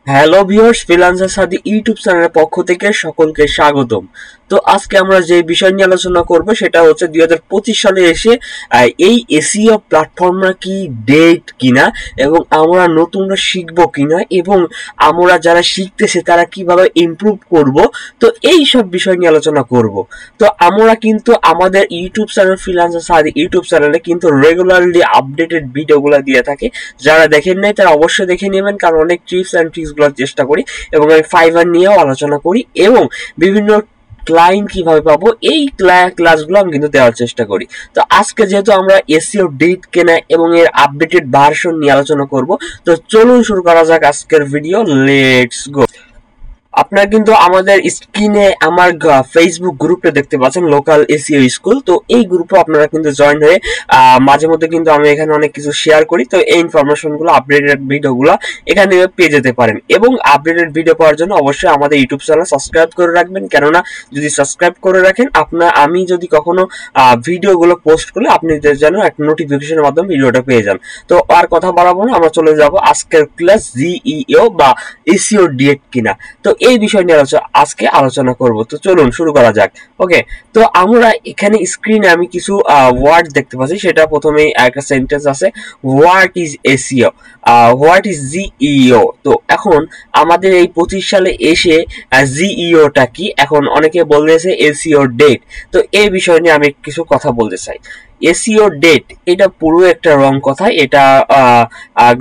Hello viewers, freelancer সাদি YouTube চ্যানেলের পক্ষ থেকে সকলকে স্বাগতম। তো আজকে আমরা যে বিষয় নিয়ে আলোচনা করব সেটা হচ্ছে 2025 সালে এসে এই এসইও প্ল্যাটফর্মরা কি ডেট কিনা এবং আমরা নতুনরা শিখবো কিনা এবং আমরা যারা শিখতেছে তারা কিভাবে ইমপ্রুভ করব। তো এই সব বিষয় নিয়ে আলোচনা করব। তো আমরা কিন্তু আমাদের ইউটিউব চ্যানেল ফ্রিল্যান্সার সাদি ইউটিউব চ্যানেলে কিন্তু রেগুলারলি আপডেটেড ভিডিওগুলো দিয়ে থাকে। যারা দেখেন নাই তারা অবশ্যই দেখে নেবেন, কারণ অনেক টিপস অ্যান্ড ট্রিক্স গুলোর চেষ্টা করি এবং আমি ফাইবার নিয়েও আলোচনা করি এবং বিভিন্ন ক্লায়েন্ট কিভাবে পাবো এই ক্লাসগুলো আমি কিন্তু দেওয়ার চেষ্টা করি। তো আজকে যেহেতু আমরা এসইও ডেট কেনা এবং এর আপডেটেড ভার্সন নিয়ে আলোচনা করব, তো চলুন শুরু করা যাক আজকের ভিডিও। Let's go. আপনারা কিন্তু আমাদের স্ক্রিনে আমার ফেসবুক গ্রুপটা দেখতে পাচ্ছেন, লোকাল এসইও স্কুল। তো এই গ্রুপে আপনারা কিন্তু জয়েন হয়ে মাঝে মধ্যে কিন্তু আমি এখানে অনেক কিছু শেয়ার করি। তো এই ইনফরমেশনগুলো, আপডেটেড ভিডিওগুলো এখানে পেয়ে যেতে পারেন এবং আপডেটেড ভিডিও পাওয়ার জন্য অবশ্যই আমাদের ইউটিউব চ্যানেল সাবস্ক্রাইব করে রাখবেন। কেননা যদি সাবস্ক্রাইব করে রাখেন, আমি যদি কখনো ভিডিওগুলো পোস্ট করলে আপনাদের যেন একটা নোটিফিকেশনের মাধ্যমে ভিডিওটা পেয়ে যান। তো আর কথা বাড়াবো না, আমরা চলে যাব আজকের ক্লাস জিইও বা এসইও ডেট কিনা। তো এই বিষয় নিয়ে আজকে আলোচনা করব। তো চলুন শুরু করা যাক। ওকে, তো আমরা এখানে স্ক্রিনে আমি কিছু ওয়ার্ড দেখতে পাচ্ছি। সেটা প্রথমেই একটা সেন্টেন্স আছে, what is SEO, what is GEO. তো এখন আমাদের এই 25 সালে এসে জিইওটা কি, এখন অনেকে বলতেছে এসইও ডেট। তো এই বিষয় নিয়ে আমি কিছু কথা বলতে চাই। এসইও ডেট এটা পুরো একটা রং কথা, এটা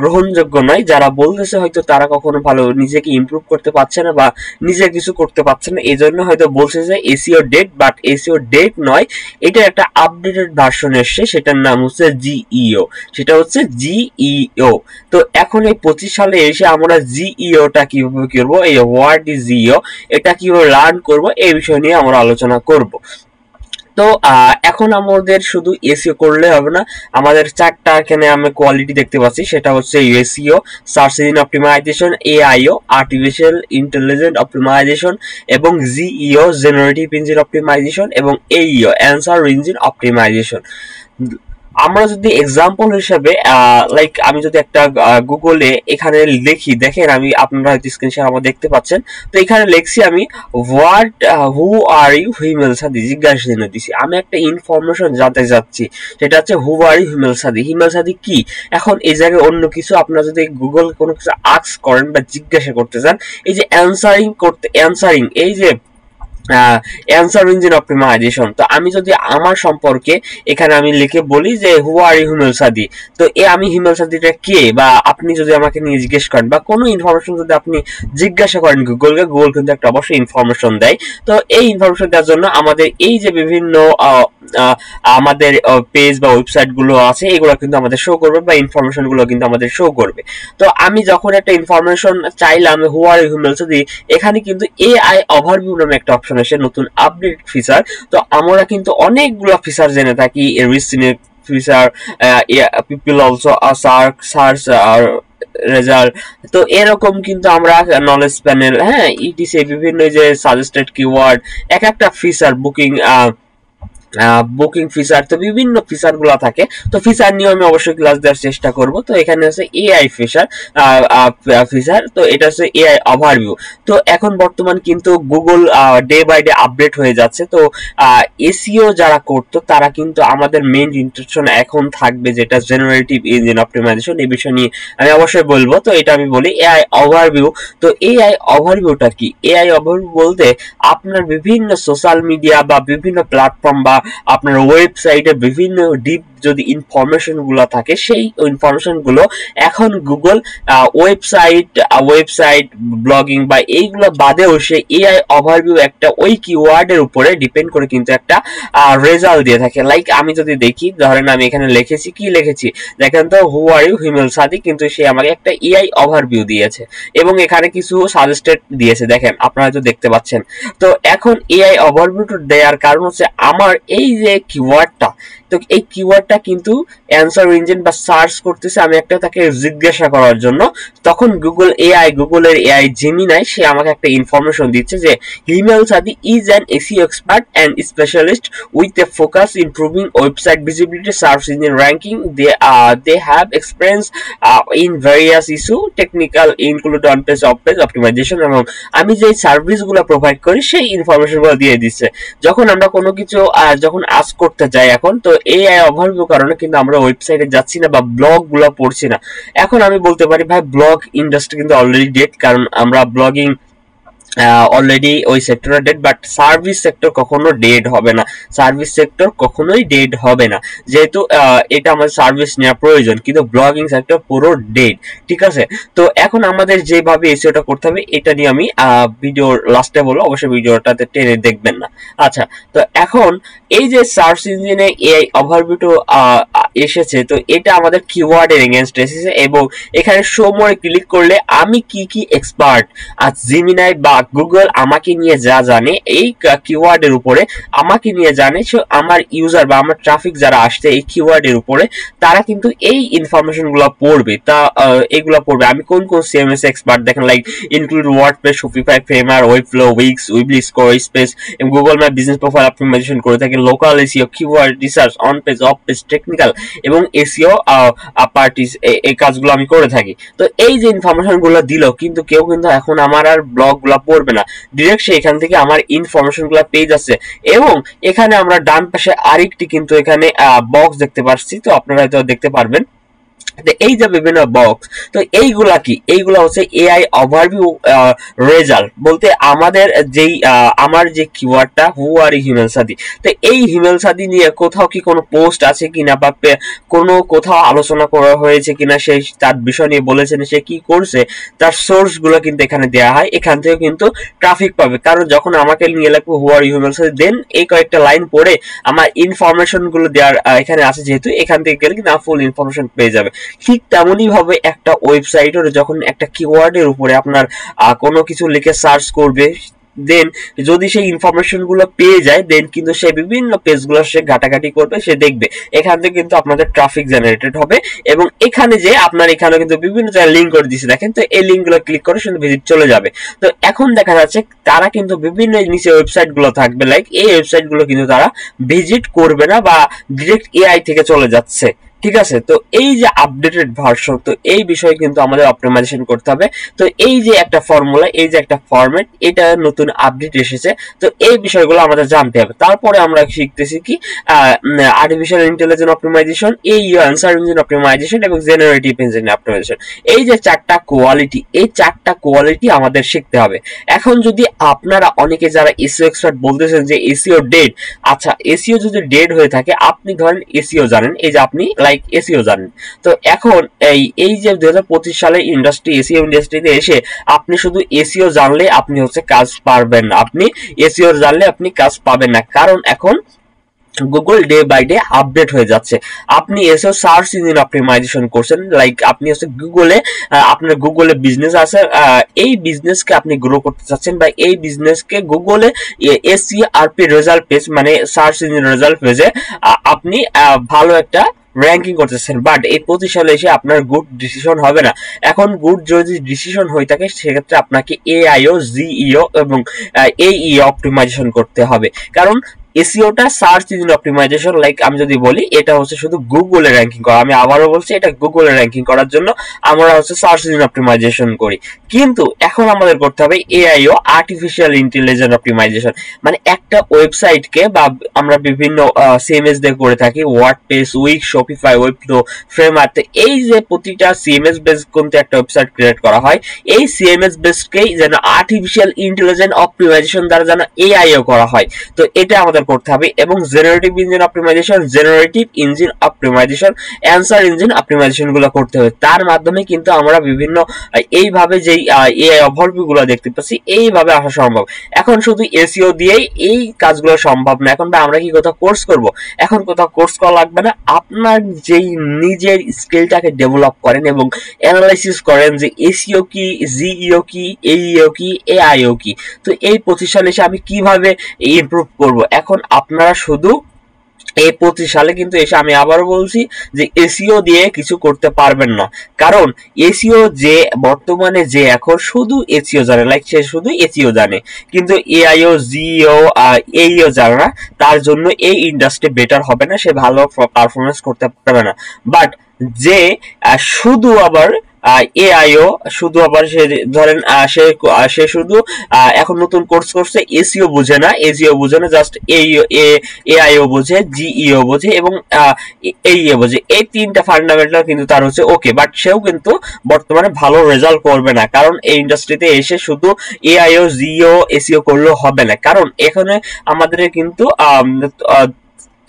গ্রহণযোগ্য নয়। যারা বলতেছে হয়তো তারা কখনো ভালো নিজেকে ইমপ্রুভ করতে পারছে না বা নিজে কিছু করতে পারছে না, এই জন্য হয়তো বলছে যে SEO dead, but SEO dead নয়। এটা একটা আপডেটেড ভার্সন এসছে, সেটার নাম হচ্ছে জিইও, সেটা হচ্ছে জিইও। তো এখন এই 25 সালে এসে আমরা জিইওটা কিভাবে করবো, এই হোয়াট ইজ জিইও এটা কিভাবে লার্ন করবো, এই বিষয় নিয়ে আমরা আলোচনা করব। তো এখন আমাদের শুধু এসইও করলে হবে না, আমাদের চারটা এখানে আমি কোয়ালিটি দেখতে পাচ্ছি। সেটা হচ্ছে SEO, search engine optimisation, AIO, artificial intelligent optimisation, এবং জিইও, জেনারেটিভ ইঞ্জিন অপটিমাইজেশন, এবং এইও, অ্যান্সার ইঞ্জিন অপটিমাইজেশন। আমরা যদি এক্সাম্পল হিসেবে লাইক আমি যদি একটা গুগলে এখানে লিখি, দেখেন আমি আপনারা হয়তো স্ক্রিনশট আমার দেখতে পাচ্ছেন। তো এখানে লিখছি আমি হোয়াট, হু আর ইউ হিমেল সাদি, জিজ্ঞাসা চিহ্ন দিছি। আমি একটা ইনফরমেশন জানতে যাচ্ছি, সেটা হচ্ছে হু আর ইউ হিমেল সাদি। হিমেল সাদি কি? এখন এই জায়গায় অন্য কিছু আপনারা যদি গুগল কোনো কিছু আস্ক করেন বা জিজ্ঞাসা করতে চান, এই যে অ্যান্সারিং, এই যে অ্যান্সার ইঞ্জিন অপটিমাইজেশন। তো আমি যদি আমার সম্পর্কে এখানে আমি লিখে বলি যে হু আর ইউ হিমেল সাদি, তো আমি হিমেল সাদিটা কে, বা আপনি যদি আমাকে নিয়ে জিজ্ঞেস করেন বা কোনো ইনফরমেশন যদি আপনি জিজ্ঞাসা করেন গুগলকে, গুগল কিন্তু একটা অবশ্যই ইনফরমেশন দেয়। তো এই ইনফরমেশন দেওয়ার জন্য আমাদের এই যে বিভিন্ন আমাদের পেজ বা ওয়েবসাইট গুলো আছে, এগুলো কিন্তু আমাদের শো করবে বা ইনফরমেশন গুলো কিন্তু আমাদের শো করবে। তো আমি যখন একটা ইনফরমেশন চাইলাম হু আর ইউ হিমেল সাদি, এখানে কিন্তু এআই ওভারভিউ নামে একটা অপশন আসে, নতুন আপডেট ফিচার। তো আমরা কিন্তু অনেকগুলো ফিচার জেনে থাকি, রিসিনেট ফিচার, পিপল অলসো সার্চ আর রেজাল্ট। তো এরকম কিন্তু আমরা নলেজ প্যানেল, হ্যাঁ, ইটিসি, বিভিন্ন যে সাজেস্টেড কিওয়ার্ড, এক একটা ফিচার, বুকিং ফিচার, তো বিভিন্ন ফিচার গুলা থাকে। তো ফিচার নিয়ে আমি অবশ্যই ক্লাস দেওয়ার চেষ্টা করব। তো এখানে আছে এআই ফিচার, তো এটা হচ্ছে এআই ওভারভিউ। তো এখন বর্তমান কিন্তু Google day by day update হয়ে যাচ্ছে। তো এসইও যারা করতো তারা কিন্তু আমাদের মেইন ইন্টারেকশন এখন থাকবে যেটা জেনারেটিভ ইঞ্জিন অপটিমাইজেশন, এই বিষয় নিয়ে আমি অবশ্যই বলবো। তো এটা আমি বলি এআই ওভারভিউ। তো এআই ওভারভিউটা কি? এআই ওভারভিউ বলতে আপনার বিভিন্ন সোশ্যাল মিডিয়া বা বিভিন্ন প্ল্যাটফর্ম বা আপনার ওয়েবসাইটে বিভিন্ন ডিপ যদি ইনফরমেশন গুলো থাকে, সেই ইনফরমেশন গুলো এখন গুগল ওয়েবসাইট ব্লগিং বা এইগুলো বাদেও সে এআই ওভারভিউ একটা ওই কিওয়ার্ডের উপরে ডিপেন্ড করে কিন্তু একটা রেজাল্ট দিয়ে থাকে। লাইক আমি যদি দেখি, ধরেন আমি এখানে লিখেছি, কি লিখেছি দেখেন তো, হু আর ইউ হিমেল সাদি, কিন্তু সে আমাকে একটা এআই ওভারভিউ দিয়েছে এবং এখানে কিছু সাজেস্টেড দিয়েছে, দেখেন আপনারা হয়তো দেখতে পাচ্ছেন। তো এখন এআই ওভারভিউ দেওয়ার কারণ হচ্ছে আমার এই যে কিওয়ার্ডটা, তো এই কিওয়ার্ডটা একটা কিন্তু অ্যান্সার ইঞ্জিন বা সার্চ করতেছে, আমি একটা তাকে জিজ্ঞাসা করার জন্য, তখন গুগলের এআই জেমিনাই সে আমাকে একটা ইনফরমেশন দিচ্ছে যে হিমেল সাদি is an SEO expert and specialist with a focus improving website visibility, search engine ranking. They have experience in various issue technical include on page off page optimization, এবং আমি যে সার্ভিসগুলো provide করি সেই ইনফরমেশনগুলো দিয়ে দিচ্ছে। যখন আমরা কোনো কিছু যখন আস্ক করতে যাই এখন, তো এআই ওভারভিউ কারণে কিন্তু আমরা ওয়েবসাইটে যাচ্ছি না বা ব্লগগুলো পড়ছি না। এখন আমি বলতে পারি ভাই ব্লগ ইন্ডাস্ট্রি কিন্তু অলরেডি ডেড, কারণ আমরা ব্লগিং অলরেডি ওই সেক্টরে ডেড, বাট সার্ভিস সেক্টর কখনো ডেড হবে না, সার্ভিস সেক্টর কখনোই ডেড হবে না, যেহেতু এটা আমাদের সার্ভিস নেওয়া প্রয়োজন, কিন্তু ব্লগিং সেক্টর পুরো ডেড। ঠিক আছে, তো এখন আমাদের যেভাবে এসইওটা করতে হবে এটা নিয়ে আমি ভিডিওর লাস্টে বলবো, অবশ্যই ভিডিওটাতে টেনে দেখবেন না। আচ্ছা, তো এখন এই যে সার্চ ইঞ্জিনে এআই ওভারভিউ এসেছে, তো এটা আমাদের কিওয়ার্ডের এগেইনস্ট এসেছে, এবং এখানে শো মোরে ক্লিক করলে আমি কি এক্সপার্ট, আর জেমিনাই বা গুগল আমাকে নিয়ে যা জানে এই কিওয়ার্ডের উপরে, আমাকে নিয়ে জানে, আমার ইউজার বা আমার ট্রাফিক যারা আসছে এই কিওয়ার্ডের উপরে, তারা কিন্তু এই ইনফরমেশন গুলো পড়বে। তা এগুলো পড়বে আমি কোন সিএমএস এক্সপার্ট, দেখেন like include WordPress, Shopify, Framer, Webflow, Wix, Weebly, Squarespace, এবং Google map business profile optimisation করে থাকে, local SEO, keyword research, on page, off page, technical এবং এসইও পার্টিস, এই কাজগুলো আমি করে থাকি। তো এই যে ইনফরমেশন গুলো দিল, কিন্তু কেউ কিন্তু এখন আমার আর ব্লগ গুলা পড়বে না, ডিরেক্ট সে এখান থেকে আমার ইনফরমেশন গুলা পেয়ে যাচ্ছে। এবং এখানে আমরা ডান পাশে আরেকটি কিন্তু এখানে বক্স দেখতে পাচ্ছি, তো আপনারা হয়তো দেখতে পারবেন এই যে বিভিন্ন বক্স, তো এইগুলা কি, এইগুলা হচ্ছে এআই ওভারভিউ রেজাল্ট, বলতে আমাদের যেই আমার যে কিওয়ার্ডটা হু আর হিমেল সাদি, তো এই হিমেল সাদি নিয়ে কোথাও কি কোনো পোস্ট আছে কিনা বা কোনো কোথাও আলোচনা করা হয়েছে কিনা, সে তার বিষয় নিয়ে বলেছেন, সে কি করছে, তার সোর্স গুলো কিন্তু এখানে দেওয়া হয়, এখান থেকে কিন্তু ট্রাফিক পাবে। কারণ যখন আমাকে নিয়ে লাগবে হু আর হিমেল সাদি, দেন এই কয়েকটা লাইন পড়ে আমার ইনফরমেশন গুলো দেওয়ার এখানে আছে, যেহেতু এখান থেকে গেলে কিন্তু ফুল ইনফরমেশন পেয়ে যাবে। ঠিক তেমনই ভাবে একটা ওয়েবসাইটের যখন একটা কিওয়ার্ডের উপরে আপনার কোনো কিছু লিখে সার্চ করবে, দেন যদি সেই ইনফরমেশন গুলো পেয়ে যায়, দেন কিন্তু সে বিভিন্ন পেজগুলো সে ঘাটাঘাটি করবে, সে দেখবে এখান থেকে কিন্তু আপনাদের ট্রাফিক জেনারেটেড হবে। এবং এখানে যে আপনার এখানে কিন্তু বিভিন্ন জায়গায় লিঙ্ক করে দিচ্ছে, দেখেন, তো এই লিঙ্ক গুলো ক্লিক করে শুধু ভিজিট চলে যাবে। তো এখন দেখা যাচ্ছে তারা কিন্তু বিভিন্ন নিচে ওয়েবসাইট গুলো থাকবে, লাইক এই ওয়েবসাইট গুলো কিন্তু তারা ভিজিট করবে না বা ডিরেক্ট এআই থেকে চলে যাচ্ছে। ঠিক আছে, তো এই যে আপডেটেড ভার্সন, তো এই বিষয়ে কিন্তু আমাদের অপটিমাইজেশন করতে হবে। তো এই যে একটা ফর্মুলা, এই যে একটা ফরম্যাট, এটা নতুন আপডেট এসেছে, তো এই বিষয়গুলো আমাদের জানতে হবে। তারপরে আমরা শিখতেছি কি আর্টিফিশিয়াল ইন্টেলিজেন্স অপটিমাইজেশন, এই আনসার ইঞ্জিন অপটিমাইজেশন এবং জেনারেটিভ ইঞ্জিন অপটিমাইজেশন, এই যে চারটা কোয়ালিটি, এই চারটা কোয়ালিটি আমাদের শিখতে হবে। এখন যদি আপনারা অনেকে যারা এসইও এক্সপার্ট বলতেছেন যে এসইও ডেড, আচ্ছা এসইও যদি ডেড হয়ে থাকে, আপনি ধরেন এসইও জানেন, এই যে আপনি এসইও জানেন, তো এখন এই যে 2025 সালে এসইও ইন্ডাস্ট্রিতে এসে আপনি শুধু এসইও জানলে আপনি হচ্ছে কাজ পারবেন না, আপনি এসইও জানলে আপনি কাজ পাবেন না, কারণ এখন Google day by day update হয়ে যাচ্ছে। আপনি এসেও সার্চ ইঞ্জিন অপটিমাইজেশন করছেন, লাইক আপনি হচ্ছে গুগলে, আপনার গুগলে বিজনেস আছে, এই বিজনেসকে আপনি গ্রো করতে চাচ্ছেন, বা এই বিজনেসকে গুগলে এসইআরপি রেজাল্ট পেজ, মানে সার্চ ইঞ্জিন রেজাল্ট পেজে আপনি ভালো একটা র্যাঙ্কিং করতেছেন, বাট এই 25 সালে এসে আপনার গুড ডিসিশন হবে না। এখন গুড যদি ডিসিশন হয়ে থাকে, সেক্ষেত্রে আপনাকে এআইও, জিইও এবং এইইও অপটিমাইজেশন করতে হবে, কারণ এসইওটা সার্চ ইঞ্জিন অপটিমাইজেশন, লাইক আমি যদি বলি এটা হচ্ছে শুধু গুগলে র্যাঙ্কিং করা, আমি আবারও বলছি এটা গুগলে র্যাঙ্কিং করার জন্য আমরা হচ্ছে সার্চ ইঞ্জিন অপটিমাইজেশন করি, কিন্তু এখন আমাদের করতে হবে এআইও, আর্টিফিশিয়াল ইন্টেলিজেন্স অপটিমাইজেশন, মানে একটা ওয়েবসাইটকে, বা আমরা বিভিন্ন সিএমএস দিয়ে করে থাকি, ওয়ার্ডপ্রেস, উইক্স, শপিফাই, ওয়েবফ্লো, ফ্রেমার, তো এই যে প্রতিটা সিএমএস বেস কিন্তু একটা ওয়েবসাইট ক্রিয়েট করা হয়, এই সিএমএস বেসকেই যেন আর্টিফিশিয়াল ইন্টেলিজেন্স অপটিমাইজেশন দ্বারা যেন এআইও করা হয়, তো এটা আমাদের করতে হবে। এবং generative engine optimisation, answer engine optimisation গুলো করতে হবে, তার মাধ্যমে কিন্তু আমরা বিভিন্ন এইভাবে যেই এআই ওভারভিউ গুলো দেখতে পাচ্ছি, এইভাবে আসা সম্ভব। এখন শুধু এসইও দিয়েই এই কাজগুলো সম্ভব না, এখন আমরা কি কোথাও কোর্স করব, এখন কোথাও কোর্স করা লাগবে না, আপনার যেই নিজের স্কিলটাকে ডেভেলপ করেন এবং অ্যানালাইসিস করেন যে এসইও কি, জিইও কি, এইইও কি, এআইও কি, তো এই 25 সালে এসে আমি কিভাবে ইমপ্রুভ করব। এখন আপনারা শুধু এই 25 সালে কিন্তু এসে আমি আবারও বলছি যে এসিও দিয়ে কিছু করতে পারবেন না, কারণ এসিও যে বর্তমানে যে এখন শুধু এসিও জানে, লাইক সে শুধু এসিও জানে, কিন্তু এআইও জিও এইও জানে না, তার জন্য এই ইন্ডাস্ট্রি বেটার হবে না, সে ভালো পারফরমেন্স করতে পারবে না। বাট যে শুধু আবার এআইও শুধু আবার সে ধরেন সে শুধু এখন নতুন কোর্স করছে, এসিও বুঝে না, এসিও বুঝে না, জাস্ট এআইও বোঝে, জিইও বোঝে এবং এইও বোঝে, এই তিনটা ফান্ডামেন্টাল কিন্তু তার হচ্ছে ওকে, বাট সেও কিন্তু বর্তমানে ভালো রেজাল্ট করবে না, কারণ এই ইন্ডাস্ট্রিতে এসে শুধু এআইও জিও এসিও করলেও হবে না, কারণ এখানে আমাদের কিন্তু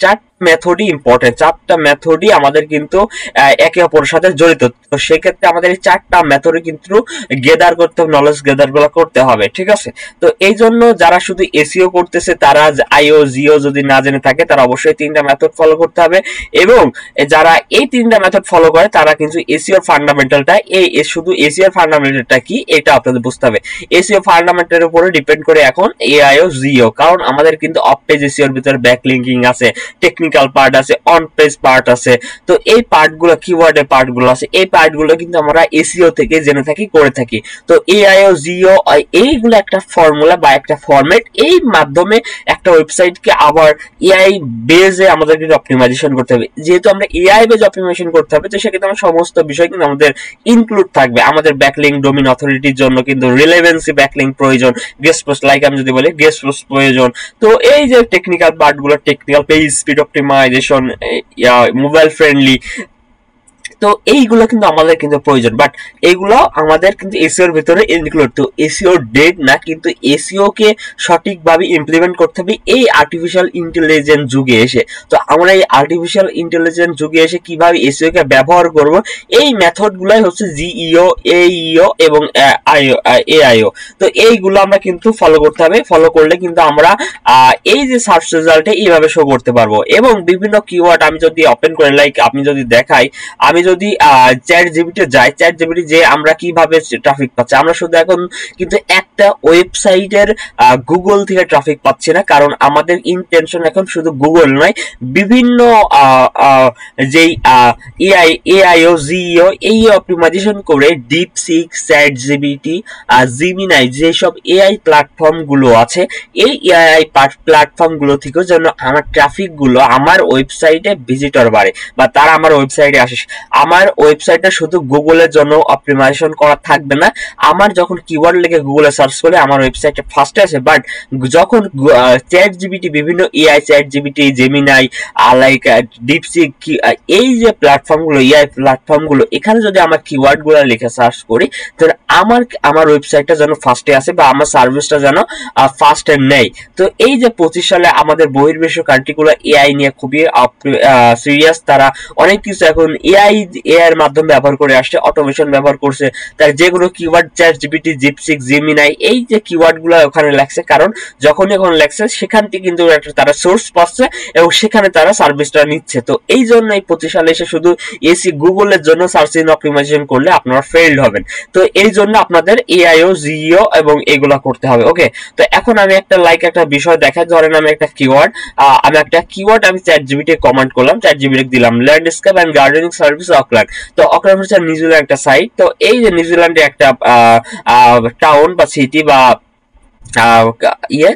চার মেথডই ইম্পর্টেন্ট, চারটা মেথডই আমাদের কিন্তু একে অপরের সাথে জড়িত। তো সেক্ষেত্রে আমাদের এই চারটা মেথডে কিন্তু গেদার করতে হবে, নলেজ গেদার গুলো করতে হবে, ঠিক আছে। তো এই জন্য যারা শুধু এসিও করতেছে তারা আইও জিও যদি না জেনে থাকে তারা অবশ্যই তিনটা মেথড ফলো করতে হবে, এবং যারা এই তিনটা মেথড ফলো করে তারা কিন্তু এসিওর ফান্ডামেন্টালটা শুধু এসিওর ফান্ডামেন্টালটা কি এটা আপনাদের বুঝতে হবে। এসিও ফান্ডামেন্টালের উপরে ডিপেন্ড করে এখন এআইও জিও, কারণ আমাদের কিন্তু অফ পেজ এসিওর ভিতরে ব্যাকলিঙ্কিং আছে, টেকনিক্যাল পার্ট আছে, অন পেজ পার্ট আছে, তো এই পার্টগুলো কিওয়ার্ডের পার্টগুলো আছে, এই পার্টগুলো কিন্তু আমরা এসইও থেকে জেনে থাকি, করে থাকি। তো এআইও জিও এইগুলো একটা ফর্মুলা বা একটা ফরম্যাট, এই মাধ্যমে একটা ওয়েবসাইটকে আবার এআই বেজে আমাদের কিন্তু অপটিমাইজেশন করতে হবে। যেহেতু আমরা এআই বেজ অপটিমাইজেশন করতে হবে, তো সেক্ষেত্রে আমার সমস্ত বিষয় কিন্তু আমাদের ইনক্লুড থাকবে। আমাদের ব্যাকলিঙ্ক ডোমেইন অথরিটির জন্য কিন্তু রিলেভেন্সি ব্যাকলিঙ্ক প্রয়োজন, গেস্ট পোস্ট, লাইক আমি যদি বলি গেস্ট পোস্ট প্রয়োজন। তো এই যে টেকনিক্যাল পার্টগুলো, technical page speed optimisation, mobile friendly, তো এইগুলো কিন্তু আমাদের কিন্তু প্রয়োজন, বাট এইগুলো আমাদের কিন্তু এসিওর ভিতরে ইনক্লুড। তো এসিও ডেড না, কিন্তু এসিও কে সঠিকভাবে ইমপ্লিমেন্ট করতে হবে এই আর্টিফিশিয়াল ইন্টেলিজেন্স যুগে এসে। তো আমরা এই আর্টিফিশিয়াল ইন্টেলিজেন্স যুগে এসে কিভাবে এসিও কে ব্যবহার করব, এই মেথড গুলাই হচ্ছে জিইও, এইও এবং এআইও। তো এইগুলো আমরা কিন্তু ফলো করতে হবে, ফলো করলে কিন্তু আমরা এই যে সার্চ রেজাল্টে এইভাবে শো করতে পারবো। এবং বিভিন্ন কিওয়ার্ড আমি যদি ওপেন করে, লাইক আমি যদি দেখাই, আমি যদি চ্যাট জিপিটি যাই, চ্যাট জিপিটি যে আমরা কিভাবে ট্রাফিক পাচ্ছি, আমরা শুধু এখন কিন্তু একটা ওয়েবসাইটের গুগল থেকে ট্রাফিক পাচ্ছি না, কারণ আমাদের ইনটেনশন এখন শুধু গুগল নয়, বিভিন্ন যেই এআইও জিইও এই অপটিমাইজেশন করে ডিপসিক, চ্যাট জিপিটি, জিমিনাই যেসব এআই প্ল্যাটফর্ম গুলো আছে, এই এআই প্ল্যাটফর্ম গুলো থেকেও যেন আমার ট্রাফিক গুলো আমার ওয়েবসাইটে ভিজিটর বাড়ে বা তারা আমার ওয়েবসাইটে আসে। আমার ওয়েবসাইটটা শুধু গুগলের জন্য অপটিমাইজেশন করা থাকবে না, আমার যখন কিওয়ার্ড লিখে গুগলে সার্চ করে আমার ওয়েবসাইটে ফার্স্টে আসে, বাট যখন চ্যাট জিপিটি, বিভিন্ন AI chat GPT, Gemini, like DeepSeek, এই যে প্ল্যাটফর্মগুলো, এআই প্ল্যাটফর্মগুলো, এখানে যদি আমার কিওয়ার্ডগুলো লিখে সার্চ করি, তাহলে আমার ওয়েবসাইটটা যেন ফার্স্টে আসে বা আমার সার্ভিসটা যেন ফার্স্টে নেই। তো এই যে 25 সালে আমাদের বহির্বিশ্ব কান্ট্রিগুলো এআই নিয়ে খুবই সিরিয়াস, তারা অনেক কিছু এখন এআই এর মাধ্যমে ব্যবহার করে আসছে, অটোমেশন ব্যবহার করছে, তার যেগুলো কিওয়ার্ড চ্যাট জিপিটি, জিপসিক, জিমিনাই, এই যে কিওয়ার্ডগুলো ওখানে লেখছে, কারণ যখনই এখন লেখছে সেখান থেকে কিন্তু একটা তারা সোর্স পাচ্ছে এবং সেখানে তারা সার্ভিসটা নিচ্ছে। তো এই জন্য এই 25 সালে এসে শুধু এসি গুগলের জন্য সার্চ ইঞ্জিন অপটিমাইজেশন করলে আপনারা ফেইলড হবেন। তো এই জন্য আপনাদের এআইও জিইও এবং এগুলা করতে হবে। ওকে, তো এখন আমি একটা বিষয় দেখাই, ধরেন আমি একটা কিওয়ার্ড আমি চ্যাট জিপিটি কমান্ড করলাম, চ্যাট জিপিটি দিলাম landscape and gardening service Auckland. তো অকল্যান্ড হচ্ছে নিউজিল্যান্ড একটা সাইট। তো এই যে নিউজিল্যান্ডে একটা টাউন বা সিটি বা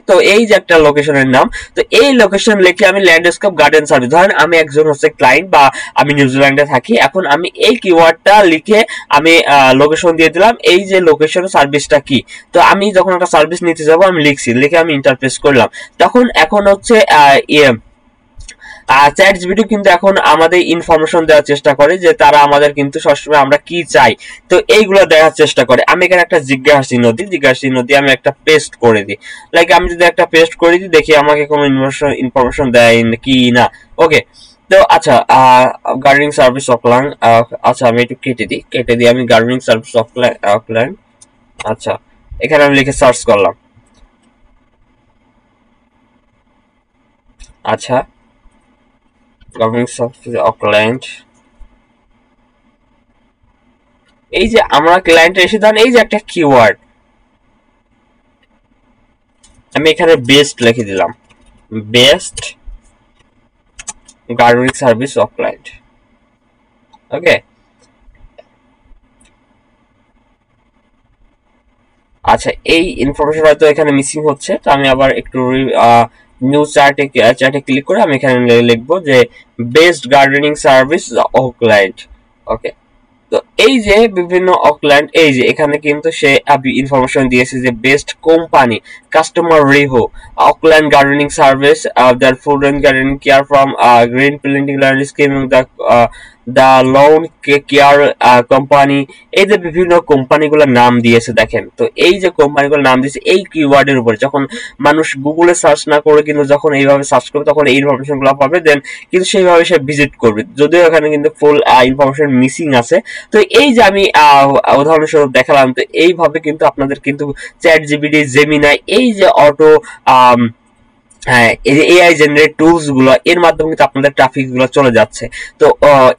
তো এই যে একটা লোকেশনের নাম, তো এই লোকেশন লিখে আমি ল্যান্ডস্কেপ গার্ডেন সার্ভিস, ধরেন আমি একজন হচ্ছে ক্লায়েন্ট বা আমি নিউজিল্যান্ডে থাকি, এখন আমি এই কিওয়ার্ডটা লিখে আমি লোকেশন দিয়ে দিলাম, এই যে লোকেশন সার্ভিসটা কি। তো আমি যখন একটা সার্ভিস নিতে যাব আমি লিখে আমি ইন্টারপ্রেস করলাম, তখন এখন হচ্ছে চ্যাট জিপিটি কিন্তু এখন আমাদের ইনফরমেশন দেওয়ার চেষ্টা করে যে তারা আমাদের কিন্তু সবসময় আমরা কি চাই, তো এইগুলো দেখার চেষ্টা করে। আমি এখানে একটা জিজ্ঞাসা চিহ্ন দিই, আমি একটা পেস্ট করে দিই, লাইক আমি যদি একটা পেস্ট করে দিই, দেখি আমাকে কোনো ইনফরমেশন দেয় কি না। ওকে, তো আচ্ছা, গার্ডেনিং সার্ভিস অকল্যান্ড, আচ্ছা আমি একটু কেটে দিই আমি গার্ডেনিং সার্ভিস অকল্যান্ড। আচ্ছা, এখানে আমি লিখে সার্চ করলাম। আচ্ছা, গার্ডেনিং সার্ভিস অকল্যান্ড, এই যে আমরা ক্লায়েন্টে এসে ধরেন এই যে একটা কিওয়ার্ড আমি এখানে বেস্ট লিখে দিলাম, best gardening service of client. Okay, আচ্ছা এই ইনফরমেশন হয়তো এখানে মিসিং হচ্ছে, তো আমি আবার একটু নিউ চার্টে ক্লিক করে আমি এখানে লিখবো যে best gardening service of client. Okay, তো এই যে বিভিন্ন অকল্যান্ড, এই যে এখানে কিন্তু সে ইনফরমেশন দিয়েছে যে best company customer review Auckland gardening service the food and gardening care from green planting learning scheme the loan care company. এই যে বিভিন্ন কোম্পানিগুলোর নাম দিয়েছে দেখেন, তো এই যে কোম্পানিগুলোর নাম দিয়েছে এই কিওয়ার্ডের উপরে যখন মানুষ গুগলে সার্চ না করে কিন্তু যখন এইভাবে সার্চ করবে তখন এই ইনফরমেশন গুলো পাবে, দেন কিন্তু সেইভাবে সে ভিজিট করবে, যদিও এখানে কিন্তু ফুল ইনফরমেশন মিসিং আছে। তো এই যে আমি উদাহরণস্বরূপ দেখালাম, তো এইভাবে কিন্তু আপনাদের কিন্তু চ্যাট জিপিটি, জেমিনাই, এই যে অটো হ্যাঁ এই যে এআই জেনারেট টুলস গুলো এর মাধ্যমে কিন্তু আপনাদের ট্রাফিক গুলো চলে যাচ্ছে। তো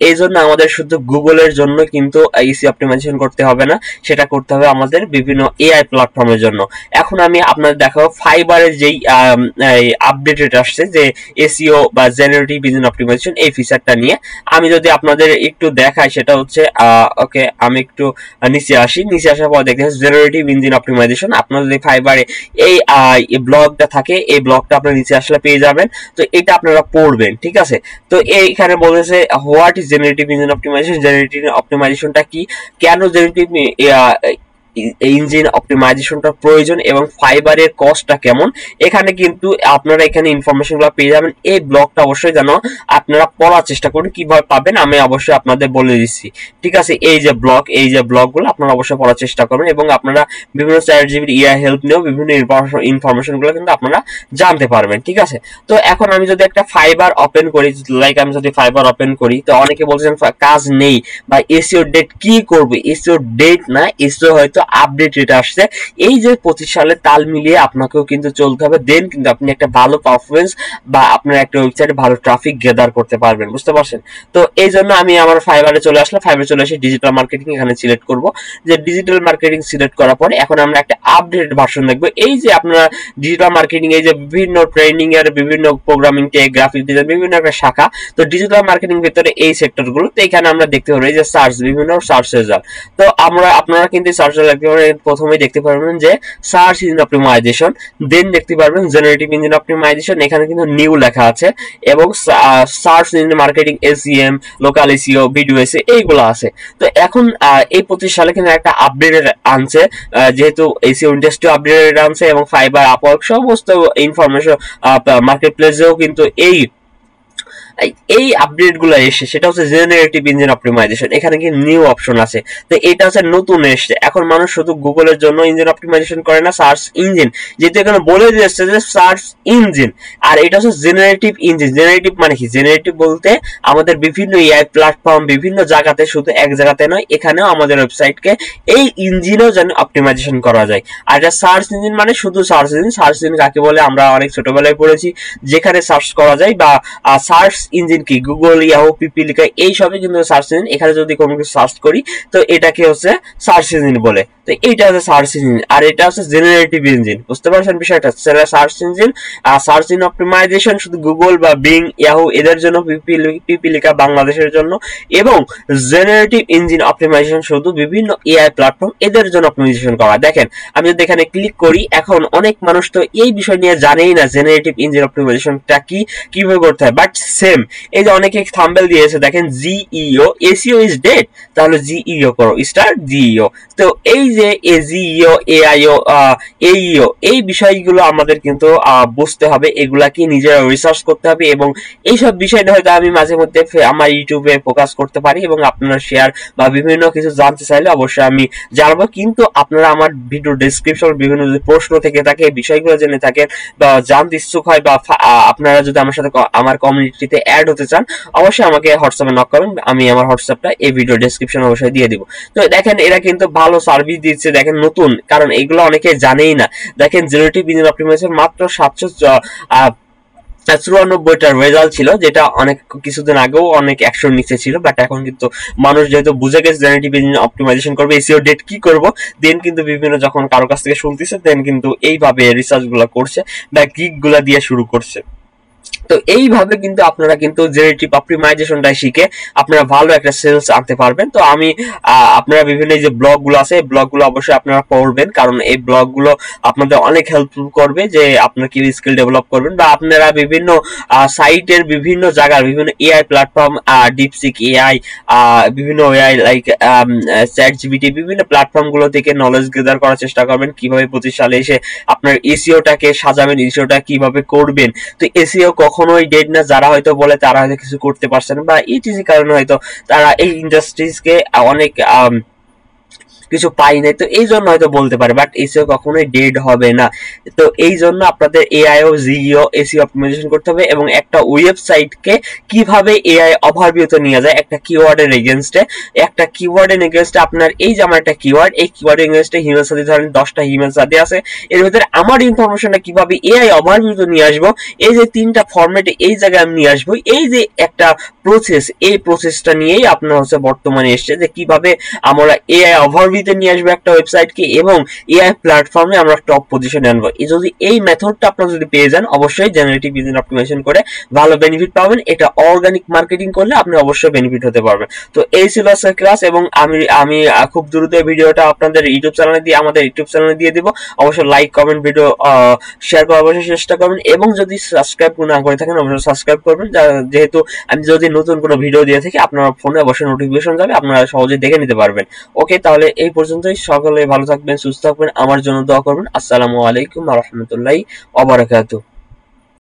এই জন্য আমাদের শুধু গুগলের জন্য কিন্তু ইসি অপটিমাইজেশন করতে হবে না, সেটা করতে হবে আমাদের বিভিন্ন এআই প্ল্যাটফর্মের জন্য। এখন আমি আপনাদের দেখাবো ফাইবারের যেই আপডেটেড আসছে যে এসইও বা জেনারেটিভ ইঞ্জিন অপটিমাইজেশন এই ফিচারটা নিয়ে। আমি যদি আপনাদের একটু দেখাই সেটা হচ্ছে ওকে আমি একটু নিচে আসি, নিচে আসার পর দেখতে জেনারেটিভ ইঞ্জিন অপটিমাইজেশন। আপনার যদি ফাইবারে এই ব্লগটা থাকে, এই ব্লগটা আপনার নিচে আসলে পেয়ে যাবেন, তো এটা আপনারা পড়বেন, ঠিক আছে। তো এইখানে বলেছে what is generative engine optimisation, generative অপটিমাইজেশনটা কি, কেন জেনারেটিভ ইঞ্জিন অপটিমাইজেশনটা প্রয়োজন এবং ফাইবারের কস্টটা কেমন। এখানে কিন্তু আপনারা এখানে ইনফরমেশনগুলো পেয়ে যাবেন। এই ব্লগটা অবশ্যই যেন আপনারা পড়ার চেষ্টা করুন, কিভাবে পাবেন আমি অবশ্যই আপনাদের বলে দিচ্ছি, ঠিক আছে। এই যে ব্লগগুলো আপনারা অবশ্যই পড়ার চেষ্টা করবেন এবং আপনারা বিভিন্ন চ্যাট জিপিটি এআই হেল্প নিয়েও বিভিন্ন ইনফরমেশনগুলো কিন্তু আপনারা জানতে পারবেন, ঠিক আছে। তো এখন আমি যদি একটা ফাইবার ওপেন করি, লাইক আমি যদি ফাইবার ওপেন করি, তো অনেকে বলছেন কাজ নেই বা এসইও ডেট কি করবে, এসইও ডেট না, এসইও হয়তো আপডেট এটা আসছে। এই যে 25 সালে তাল মিলিয়ে আপনাকেও কিন্তু চলতে হবে, দেন কিন্তু আপনি একটা ভালো পারফরমেন্স বা আপনার একটা ওয়েবসাইটে ভালো ট্রাফিক গেদার করতে পারবেন, বুঝতে পারছেন। তো এই জন্য আমি আমার ফাইবারে চলে আসলাম, ফাইবারে চলে এসে ডিজিটাল মার্কেটিং এখানে সিলেক্ট করব। যে ডিজিটাল মার্কেটিং সিলেক্ট করার পরে এখন আমরা একটা আপডেট ভার্সন দেখবো। এই যে আপনারা ডিজিটাল মার্কেটিং এই যে বিভিন্ন ট্রেনিং এর বিভিন্ন প্রোগ্রামিং টেক গ্রাফিক ডিজাইন বিভিন্ন একটা শাখা, তো ডিজিটাল মার্কেটিং ভিতরে এই সেক্টরগুলো, তো এখানে আমরা দেখতে পারবো এই যে সার্চ, বিভিন্ন সার্চ রেজাল্ট। তো আপনারা কিন্তু সার্চ রেজাল্ট প্রথমেই দেখতে পারবেন যে সার্চ ইঞ্জিন অপটিমাইজেশন, দেন দেখতে পারবেন জেনারেটিভ ইঞ্জিন অপটিমাইজেশন, এখানে কিন্তু নিউ লেখা আছে, এবং search engine marketing, SEM, local SEO, video SEO এইগুলো আছে। তো এখন এই 25 সালে কিন্তু একটা আপডেট আনছে, যেহেতু এসইও ইন্ডাস্ট্রি আপডেট আনছে এবং ফাইবার, আপওয়ার্ক সমস্ত ইনফরমেশন মার্কেট প্লেসেও কিন্তু এই আপডেট গুলো এসে, সেটা হচ্ছে জেনারেটিভ ইঞ্জিন অপটিমাইজেশন। এখানে কি নিউ অপশন আছে, তো এটা হচ্ছে নতুন এসছে। এখন মানুষ শুধু গুগলের জন্য ইঞ্জিন অপটিমাইজেশন করে না, সার্চ ইঞ্জিন, যেহেতু এখানে বলে দিয়েছে যে সার্চ ইঞ্জিন, আর এটা হচ্ছে জেনারেটিভ ইঞ্জিন। জেনারেটিভ মানে কি, জেনারেটিভ বলতে আমাদের বিভিন্ন এআই প্ল্যাটফর্ম বিভিন্ন জায়গাতে, শুধু এক জায়গাতে নয়, এখানেও আমাদের ওয়েবসাইটকে এই ইঞ্জিনও যেন অপটিমাইজেশন করা যায়। আর এটা সার্চ ইঞ্জিন মানে শুধু সার্চ ইঞ্জিন। সার্চ ইঞ্জিন কাকে বলে আমরা অনেক ছোটবেলায় পড়েছি, যেখানে সার্চ করা যায়, বা সার্চ ইঞ্জিন কি গুগল, ইয়াহু, পিপিলিকা এই সবই কিন্তু সার্চ ইঞ্জিন। এখানে যদি কোনো কিছু সার্চ করি তো এটাকে হচ্ছে সার্চ ইঞ্জিন বলে। তো এইটা হচ্ছে সার্চ ইঞ্জিন, আর এটা হচ্ছে জেনারেটিভ ইঞ্জিন, বুঝতে পারছেন বিষয়টা। সার্চ ইঞ্জিন আর সার্চ ইঞ্জিন অপটিমাইজেশন শুধু গুগল বা বিং, ইয়াহু এদের জন্য, পিপিলিকা বাংলাদেশের জন্য, এবং জেনারেটিভ ইঞ্জিন অপটিমাইজেশন শুধু বিভিন্ন এআই প্ল্যাটফর্ম এদের জন্য অপটিমাইজেশন করা। দেখেন আমি যদি এখানে ক্লিক করি, এখন অনেক মানুষ তো এই বিষয় নিয়ে জানেই না জেনারেটিভ ইঞ্জিন অপটিমাইজেশনটা কি, কিভাবে করতে হয়। বাট সেম এই যে অনেকে থাম্বনেল দিয়েছে দেখেন, জিইও, এসইও ইজ ডেড, তাহলে জিইও করো, স্টার্ট জিইও। তো এই যে জিইও, এআইও, এইও, এই বিষয়গুলো আমাদের কিন্তু বুঝতে হবে, এগুলা কি নিজেরা রিসার্চ করতে হবে, এবং এইসব বিষয় হয়তো আমি মাঝে মধ্যে আমার ইউটিউবে ফোকাস করতে পারি, এবং আপনারা শেয়ার বা বিভিন্ন কিছু জানতে চাইলে অবশ্যই আমি জানাবো। কিন্তু আপনারা আমার ভিডিও ডেসক্রিপশন বিভিন্ন যদি প্রশ্ন থেকে থাকে, বিষয়গুলো জেনে থাকেন বা জানতে ইচ্ছুক হয়, বা আপনারা যদি আমার সাথে আমার কমিউনিটিতে অ্যাড হতে চান, অবশ্যই আমাকে হোয়াটসঅ্যাপে নক করবেন, আমি আমার হোয়াটসঅ্যাপটা এই ভিডিও ডেসক্রিপশন অবশ্যই দিয়ে দিব। তো দেখেন এরা কিন্তু ভালো সার্ভিস দিচ্ছে, দেখেন নতুন, কারণ এগুলো অনেকে জানেই না। দেখেন জেনারেটিভ ইঞ্জিন অপটিমাইজেশন মাত্র 794টার রেজাল্ট ছিল, যেটা অনেক কিছুদিন আগেও অনেক 100 নিচে ছিল, বাট এখন কিন্তু মানুষ যেহেতু বুঝে গেছে জেনারেটিভ ইঞ্জিন অপটিমাইজেশন করবে, এসইও ডেট কি করব, দেন কিন্তু বিভিন্ন যখন কারো কাছ থেকে শুনতেছে, দেন কিন্তু এইভাবে রিসার্চ গুলা করছে বা গিগ গুলা দিয়ে শুরু করছে। তো এইভাবে কিন্তু আপনারা কিন্তু জেনারেটিভ অপটিমাইজেশনটা শিখে আপনারা ভালো একটা সেলস আনতে পারবেন। তো আমি আপনারা বিভিন্ন যে ব্লগগুলো আছে এই ব্লগগুলো অবশ্যই আপনারা পড়বেন, কারণ এই ব্লগগুলো আপনাদের অনেক হেল্পফুল করবে যে আপনারা কি স্কিল ডেভেলপ করবেন, বা আপনারা বিভিন্ন সাইটের বিভিন্ন জায়গার বিভিন্ন এআই প্ল্যাটফর্ম, ডিপসিক এআই, বিভিন্ন এআই লাইক চ্যাট জিপিটি, বিভিন্ন প্ল্যাটফর্মগুলো থেকে নলেজ গেদার করার চেষ্টা করবেন কিভাবে 25 সালে এসে আপনার এসইওটাকে সাজাবেন, এসইওটা কিভাবে করবেন। তো এসইও কখনোই ডেড না, যারা হয়তো বলে তারা হয়তো কিছু করতে পারছেন বা ইটিসি কারণে হয়তো তারা এই ইন্ডাস্ট্রিজকে অনেক কিছু পাই নাই, তো এই জন্য হয়তো বলতে পারে, বাট এসিও কখনোই ডেড হবে না। তো এই জন্য আপনাদের এআইও জিও এসিও অপটিমাইজেশন করতে হবে, এবং একটা ওয়েবসাইটকে কিভাবে এআই ওভারভিউতে নিয়ে যায় একটা কিওয়ার্ডের এগেইনস্টে, একটা কিওয়ার্ডের এগেইনস্টে আপনার এই যে আমার একটা কিওয়ার্ড, এই কিওয়ার্ডের এগেইনস্টে হিমেল সাদি ধরেন 10টা হিমেল সাদি আছে, এর ভিতরে আমার ইনফরমেশনটা কিভাবে এআই ওভারভিউতে নিয়ে আসবো, এই যে 3টা ফরম্যাটে এই জায়গায় আমি নিয়ে আসবো, এই যে একটা প্রসেস, এই প্রসেসটা নিয়েই আপনার হচ্ছে বর্তমানে এসছে যে কিভাবে আমরা এআই ওভারভিউতে নিয়ে আসবো একটা ওয়েবসাইটকে, এবং এআই প্ল্যাটফর্মে আমরা টপ পজিশনে আনবো। যদি এই মেথডটা আপনারা যদি পেয়ে যান, অবশ্যই জেনারেটিভ ইঞ্জিন অপটিমাইজেশন করে ভালো বেনিফিট পাবেন। এটা অর্গানিক মার্কেটিং করলে আপনি অবশ্যই বেনিফিট হতে পারবেন। তো এই ছিল আজকের ক্লাস, এবং আমি খুব দ্রুত ভিডিওটা আপনাদের ইউটিউব চ্যানেলে দিয়ে আমাদের ইউটিউব চ্যানেলে দিয়ে দিব। অবশ্যই লাইক কমেন্ট ভিডিও শেয়ার করার অবশ্যই চেষ্টা করবেন, এবং যদি সাবস্ক্রাইব না করে থাকেন অবশ্যই সাবস্ক্রাইব করবেন, যেহেতু আমি যদি নতুন কোনো ভিডিও দিয়ে থাকি আপনার ফোনে অবশ্যই নোটিফিকেশন যাবে, আপনারা সহজেই দেখে নিতে পারবেন। ওকে, তাহলে এই পর্যন্তই। সকলে ভালো থাকবেন, সুস্থ থাকবেন, আমার জন্য দোয়া করবেন। আসসালামু আলাইকুম ওয়া রাহমাতুল্লাহি ওয়া বারাকাতুহু।